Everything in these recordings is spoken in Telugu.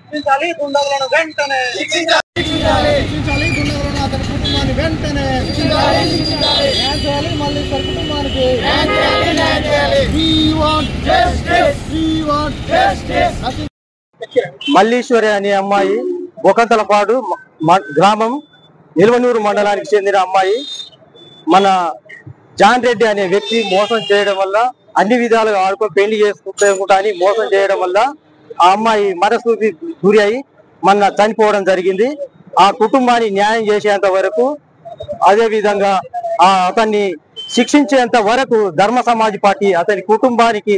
శిక్షించాలి దుండగులను వెంటనే శిక్షించాలి దుండగులను అతని కుటుంబాన్ని వెంటనే న్యాయం చేయాలి మళ్ళీ కుటుంబానికి మల్లీశ్వరి అనే అమ్మాయి బొకంతలపాడు గ్రామం నిల్వనూరు మండలానికి చెందిన అమ్మాయి మన జాన్ రెడ్డి అనే వ్యక్తి మోసం చేయడం వల్ల అన్ని విధాలుగా పెళ్లి చేసుకుంటా అని మోసం చేయడం వల్ల ఆ అమ్మాయి మనస్ఫూర్తి గురి అయి మొన్న చనిపోవడం జరిగింది. ఆ కుటుంబాన్ని న్యాయం చేసేంత వరకు అదే విధంగా అతన్ని శిక్షించేంత వరకు ధర్మ సమాజ్ పార్టీ అతని కుటుంబానికి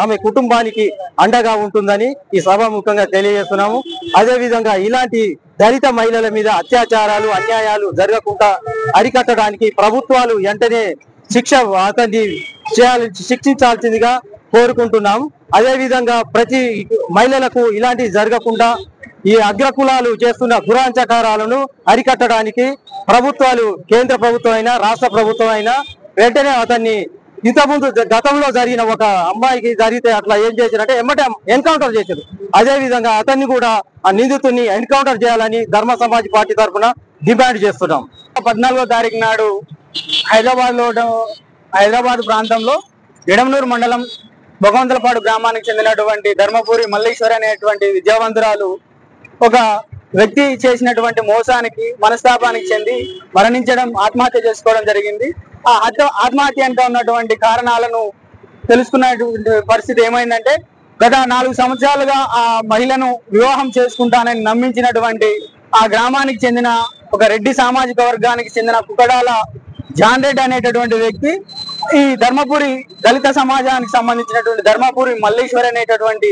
ఆమె కుటుంబానికి అండగా ఉంటుందని ఈ సభాముఖంగా తెలియజేస్తున్నాము. అదే విధంగా ఇలాంటి దళిత మహిళల మీద అత్యాచారాలు అన్యాయాలు జరగకుండా అరికట్టడానికి ప్రభుత్వాలు వెంటనే అతన్ని శిక్షించాల్సిందిగా కోరుకుంటున్నాం. అదే విధంగా ప్రతి మహిళలకు ఇలాంటివి జరగకుండా ఈ అగ్రకులాలు చేస్తున్న దురాంచకారాలను అరికట్టడానికి ప్రభుత్వాలు కేంద్ర ప్రభుత్వం అయినా రాష్ట్ర ప్రభుత్వం అయినా వెంటనే అతన్ని ఇంతకుముందు గతంలో జరిగిన ఒక అమ్మాయికి జరిగితే అట్లా ఏం చేశారంటే ఎమ్మటే ఎన్కౌంటర్ చేశారు. అదే విధంగా అతన్ని కూడా ఆ నిందితుడిని ఎన్కౌంటర్ చేయాలని ధర్మ సమాజ్ పార్టీ తరఫున డిమాండ్ చేస్తున్నాం. 14వ తారీఖు నాడు హైదరాబాద్ ప్రాంతంలో ఎడమనూరు మండలం బొగవంతలపాడు గ్రామానికి చెందినటువంటి ధర్మపురి మల్లీశ్వరి అనేటువంటి విద్యావంతురాలు ఒక వ్యక్తి చేసినటువంటి మోసానికి మనస్తాపానికి చెంది మరణించడం ఆత్మహత్య చేసుకోవడం జరిగింది. ఆ ఆత్మహత్య అంటే ఉన్నటువంటి కారణాలను తెలుసుకున్నటువంటి పరిస్థితి ఏమైందంటే గత 4 సంవత్సరాలుగా ఆ మహిళను వివాహం చేసుకుంటానని నమ్మించినటువంటి ఆ గ్రామానికి చెందిన ఒక రెడ్డి సామాజిక వర్గానికి చెందిన కుకడాల జాన్ రెడ్డి అనేటటువంటి వ్యక్తి ఈ ధర్మపురి దళిత సమాజానికి సంబంధించినటువంటి ధర్మపురి మల్లీశ్వరి అనేటటువంటి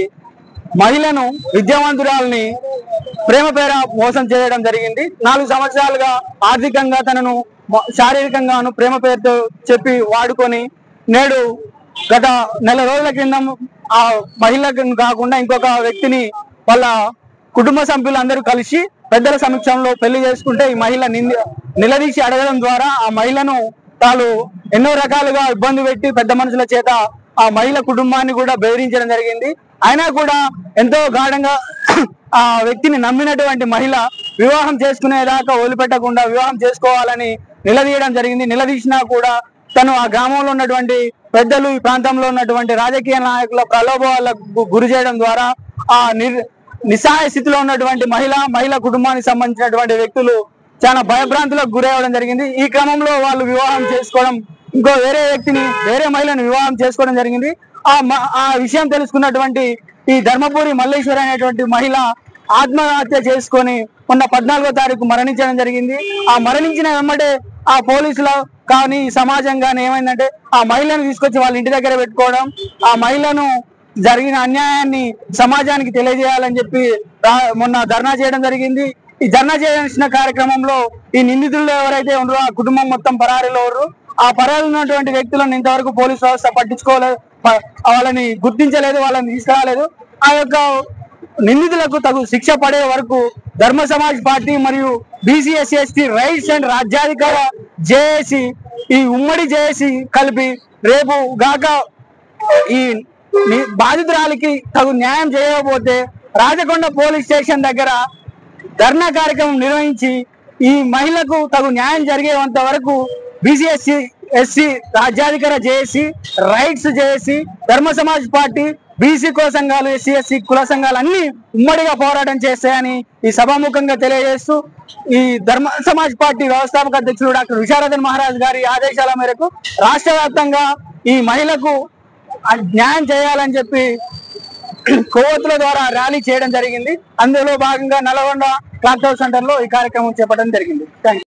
మహిళను విద్యావంతురాలని ప్రేమ పేర మోసం చేయడం జరిగింది. 4 సంవత్సరాలుగా ఆర్థికంగా తనను శారీరకంగాను ప్రేమ పేరుతో చెప్పి వాడుకొని నేడు గత నెల రోజుల క్రితం ఆ మహిళకు కాకుండా ఇంకొక వ్యక్తిని వాళ్ళ కుటుంబ సభ్యులందరూ కలిసి పెద్దల సమక్షంలో పెళ్లి చేసుకుంటే ఈ మహిళ నిలదీసి అడగడం ద్వారా ఆ మహిళను తాను ఎన్నో రకాలుగా ఇబ్బంది పెట్టి పెద్ద మనుషుల చేత ఆ మహిళ కుటుంబాన్ని కూడా బెదిరించడం జరిగింది. అయినా కూడా ఎంతో గాఢంగా ఆ వ్యక్తిని నమ్మినటువంటి మహిళ వివాహం చేసుకునేదాకా వదిలిపెట్టకుండా వివాహం చేసుకోవాలని నిలదీయడం జరిగింది. నిలదీసినా కూడా తను ఆ గ్రామంలో ఉన్నటువంటి పెద్దలు ఈ ప్రాంతంలో ఉన్నటువంటి రాజకీయ నాయకుల ప్రలోభాలకు గురి చేయడం ద్వారా ఆ నిస్సహాయ స్థితిలో ఉన్నటువంటి మహిళ కుటుంబానికి సంబంధించినటువంటి వ్యక్తులు చాలా భయభ్రాంతులకు గురవడం జరిగింది. ఈ క్రమంలో వాళ్ళు వివాహం చేసుకోవడం ఇంకో వేరే మహిళను వివాహం చేసుకోవడం జరిగింది. ఆ విషయం తెలుసుకున్నటువంటి ఈ ధర్మపురి మల్లీశ్వరి అనేటువంటి మహిళ ఆత్మహత్య చేసుకొని మొన్న 14వ తారీఖు మరణించడం జరిగింది. ఆ మరణించిన వెంబడే ఆ పోలీసులు కానీ సమాజం కానీ ఏమైందంటే ఆ మహిళను తీసుకొచ్చి వాళ్ళ ఇంటి దగ్గర పెట్టుకోవడం, ఆ మహిళను జరిగిన అన్యాయాన్ని సమాజానికి తెలియజేయాలని చెప్పి మొన్న ధర్నా చేయడం జరిగింది. ఈ ధర్నా చేసిన కార్యక్రమంలో ఈ నిందితులు ఎవరైతే ఉన్నారో ఆ కుటుంబం మొత్తం పరారీలో ఉన్నారు. ఆ పరారీలో ఉన్నటువంటి వ్యక్తులను ఇంతవరకు పోలీసు వ్యవస్థ పట్టించుకోలేదు, వాళ్ళని గుర్తించలేదు, వాళ్ళని తీసుకురాలేదు. ఆ యొక్క నిందితులకు తగు శిక్ష పడే వరకు ధర్మ సమాజ్ పార్టీ మరియు BC SC ST rights and రాజ్యాధికార జేఏసీ ఈ ఉమ్మడి జేఏసీ కలిపి రేపు గాక ఈ బాధితురాలికి తగు న్యాయం చేయకపోతే రాజకొండ పోలీస్ స్టేషన్ దగ్గర ధర్నా కార్యక్రమం నిర్వహించి ఈ మహిళకు తగు న్యాయం జరిగేంత వరకు బీసీ ఎస్సీ రాజ్యాధికార JAC rights JAC Dharma Samaj party BC కుల సంఘాలు ఎస్సీ ఎస్సీ కుల సంఘాలు అన్ని ఉమ్మడిగా పోరాటం చేస్తాయని ఈ సభాముఖంగా తెలియజేస్తూ ఈ ధర్మ సమాజ్ పార్టీ వ్యవస్థాపక అధ్యక్షుడు డాక్టర్ విశారదన్ మహారాజ్ గారి ఆదేశాల మేరకు రాష్ట్ర వ్యాప్తంగా ఈ మహిళకు న్యాయం చేయాలని చెప్పి కొవ్వొత్తుల ద్వారా ర్యాలీ చేయడం జరిగింది. అందులో భాగంగా నల్గొండ క్లాక్ టవర్ సెంటర్ లో ఈ కార్యక్రమం చేపట్టడం జరిగింది. థాంక్యూ.